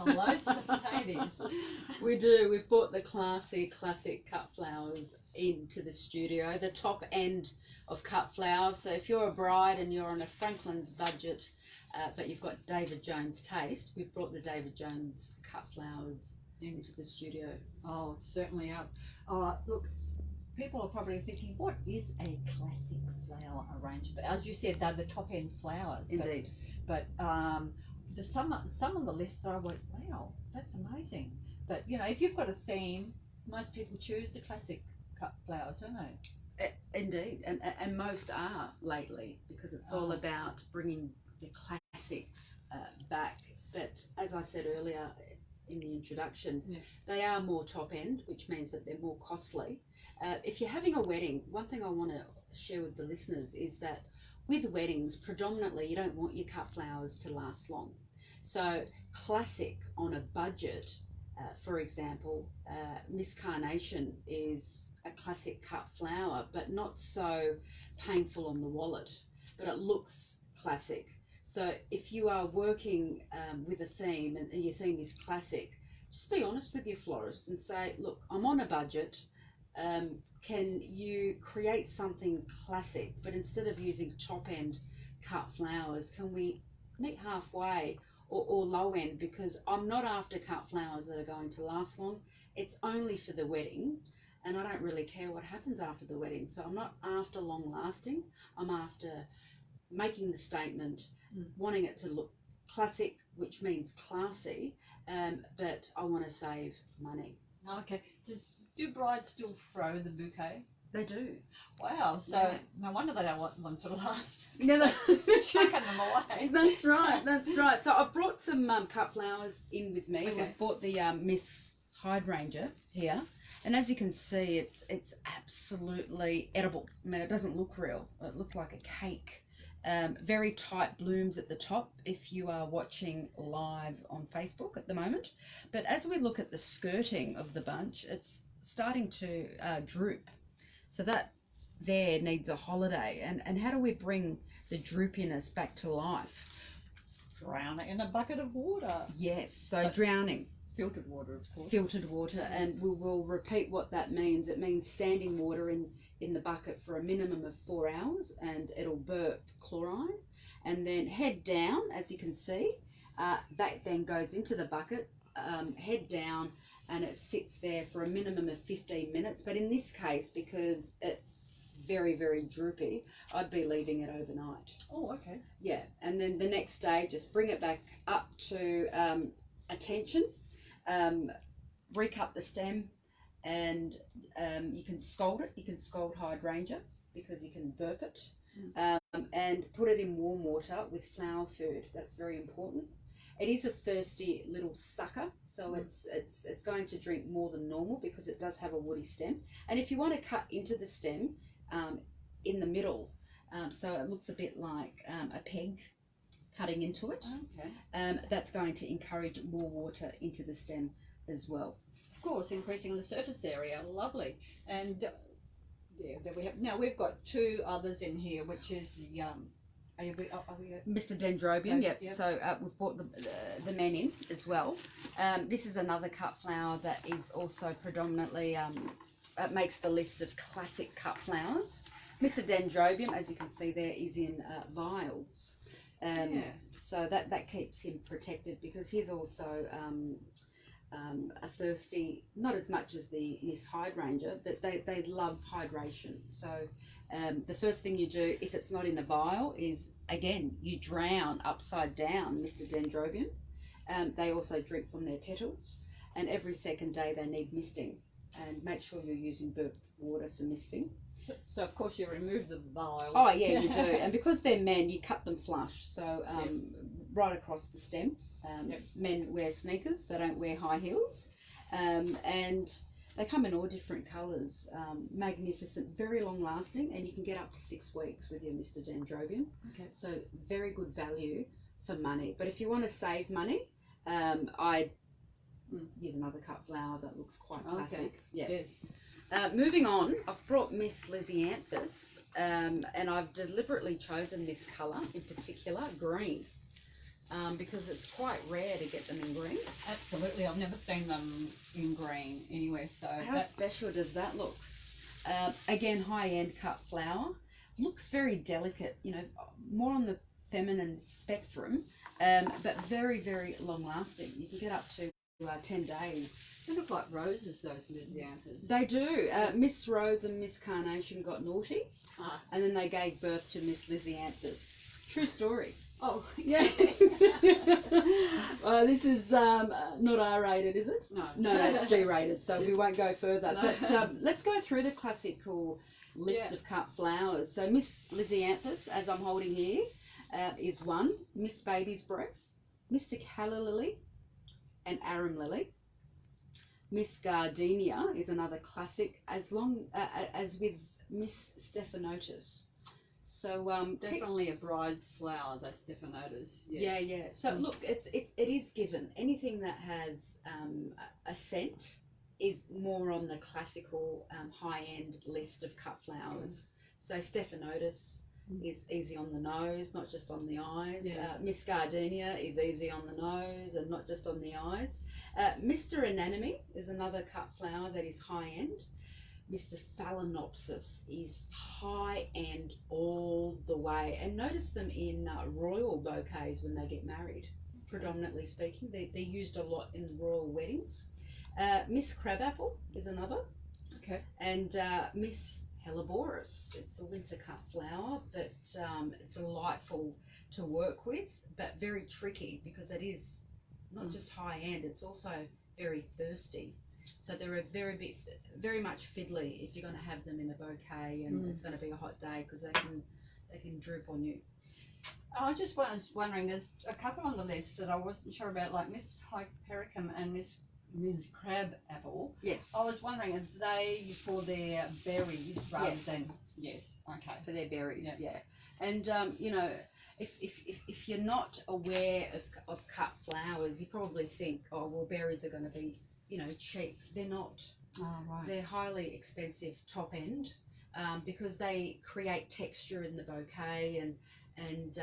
Hello, Mercedes. We do. We've brought the classic cut flowers into the studio, the top end of cut flowers. So if you're a bride and you're on a Franklin's budget, but you've got David Jones taste, we've brought the David Jones cut flowers into the studio. Oh, certainly are. Look, people are probably thinking, what is a classic flower arrangement? As you said, they're the top end flowers. Indeed. But there's some on the list that I went, wow, that's amazing. But you know, if you've got a theme, most people choose the classic cut flowers, don't they? Indeed, and most are lately, because it's all about bringing the classics back. But as I said earlier in the introduction, they are more top end, which means that they're more costly. If you're having a wedding, one thing I want to share with the listeners is that with weddings, predominantly you don't want your cut flowers to last long. So classic on a budget, for example, Miss Carnation is a classic cut flower, but not so painful on the wallet, but it looks classic. So if you are working with a theme and your theme is classic, just be honest with your florist and say, look, I'm on a budget. Can you create something classic, but instead of using top end cut flowers, can we meet halfway or low end? Because I'm not after cut flowers that are going to last long. It's only for the wedding, and I don't really care what happens after the wedding. So I'm not after long lasting. I'm after making the statement, wanting it to look classic, which means classy, but I want to save money. Okay. Do brides still throw the bouquet? They do. Wow. So no wonder they don't want them to last. No, Just chucking them away. That's right. That's right. So I've brought some cut flowers in with me. Okay. We've bought the Miss Hydrangea here, and as you can see, it's absolutely edible. I mean, it doesn't look real. It looks like a cake. Very tight blooms at the top if you are watching live on Facebook at the moment. But as we look at the skirting of the bunch, it's starting to droop. So that there needs a holiday. And how do we bring the droopiness back to life? Drown it in a bucket of water. Yes, so drowning. Filtered water, of course. Filtered water, and we will repeat what that means. It means standing water in the bucket for a minimum of 4 hours, and it'll burp chlorine, and then head down, as you can see. That then goes into the bucket, head down, and it sits there for a minimum of 15 minutes. But in this case, because it's very, very droopy, I'd be leaving it overnight. Oh, okay. Yeah, and then the next day, just bring it back up to attention. Recut the stem, and you can scald it. You can scald hydrangea because you can burp it, and put it in warm water with flower food. That's very important. It is a thirsty little sucker, so it's going to drink more than normal because it does have a woody stem. And if you want to cut into the stem in the middle, so it looks a bit like a peg cutting into it, that's going to encourage more water into the stem as well. Of course, increasing the surface area. Lovely. And there we have. Now we've got two others in here, which is the Mr. Dendrobium. Yep. So we've brought the men in as well. This is another cut flower that is also predominantly makes the list of classic cut flowers. Mr. Dendrobium, as you can see there, is in vials. So that keeps him protected, because he's also a thirsty, not as much as the Miss Hydrangea, but they love hydration. So the first thing you do, if it's not in a vial, is again you drown upside down Mr. Dendrobium. They also drink from their petals, and every second day they need misting, and make sure you're using burp water for misting. So of course you remove the vials. Oh yeah, you do. And because they're men, you cut them flush. So right across the stem. Men wear sneakers, they don't wear high heels. And they come in all different colours. Magnificent, very long lasting, and you can get up to 6 weeks with your Mr. Dendrobium. Okay. So very good value for money. But if you want to save money, I'd use another cut flower that looks quite classic. Okay. Yeah. Yes. Moving on, I've brought Miss Lysianthus, and I've deliberately chosen this colour in particular, green. because it's quite rare to get them in green. Absolutely, I've never seen them in green anywhere. So how special does that look? Again, high-end cut flower. Looks very delicate, you know, more on the feminine spectrum, but very, very long-lasting. You can get up to 10 days. They look like roses, those Lysianthus. They do. Miss Rose and Miss Carnation got naughty, and then they gave birth to Miss Lysianthus. True story. Oh, yeah. This is not R-rated, is it? No. No, it's G-rated, so we won't go further. No. But let's go through the classical list of cut flowers. So Miss Lysianthus, as I'm holding here, is one. Miss Baby's Breath, Mr. Calla Lily, and Arum Lily. Miss Gardenia is another classic, as with Miss Stephanotis. So definitely a bride's flower, those Stephanotis. Yes. Yeah. So look, it is given. Anything that has a scent is more on the classical high-end list of cut flowers. So Stephanotis is easy on the nose, not just on the eyes. Yes. Miss Gardenia is easy on the nose and not just on the eyes. Mr. Anemone is another cut flower that is high-end. Mr. Phalaenopsis is high-end all the way. And notice them in royal bouquets when they get married, predominantly speaking. They're used a lot in royal weddings. Miss Crabapple is another. Okay. And Miss Helleborus. It's a winter cut flower, but delightful to work with, but very tricky because it is not just high-end, it's also very thirsty. So they're very much fiddly if you're going to have them in a bouquet and it's going to be a hot day because they can droop on you. I just was wondering, there's a couple on the list that I wasn't sure about, like Miss Hypericum and Miss Crabapple. Yes. I was wondering, are they for their berries rather than? Yes. Okay. For their berries, yeah. And you know, if you're not aware of cut flowers, you probably think, oh well, berries are going to be, you know, cheap. They're not. Oh, right. They're highly expensive top end because they create texture in the bouquet and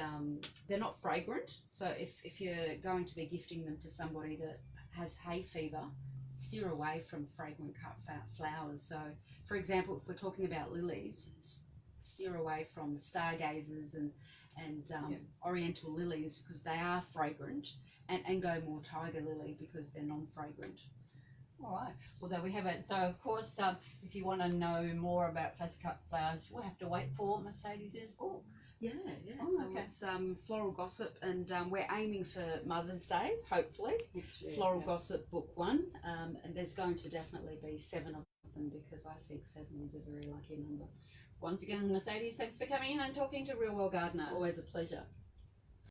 they're not fragrant. So if you're going to be gifting them to somebody that has hay fever, steer away from fragrant cut flowers. So, for example, if we're talking about lilies, steer away from stargazers and oriental lilies because they are fragrant, and go more tiger lily because they're non-fragrant. All right. Well, there we have it. So, of course, if you want to know more about classic cut flowers, we'll have to wait for Mercedes' book. Yeah. Oh, so okay. It's Floral Gossip, and we're aiming for Mother's Day, hopefully. Next year, Floral Gossip Book 1, and there's going to definitely be 7 of them because I think 7 is a very lucky number. Once again, Mercedes, thanks for coming in and talking to Real World Gardener. Always a pleasure.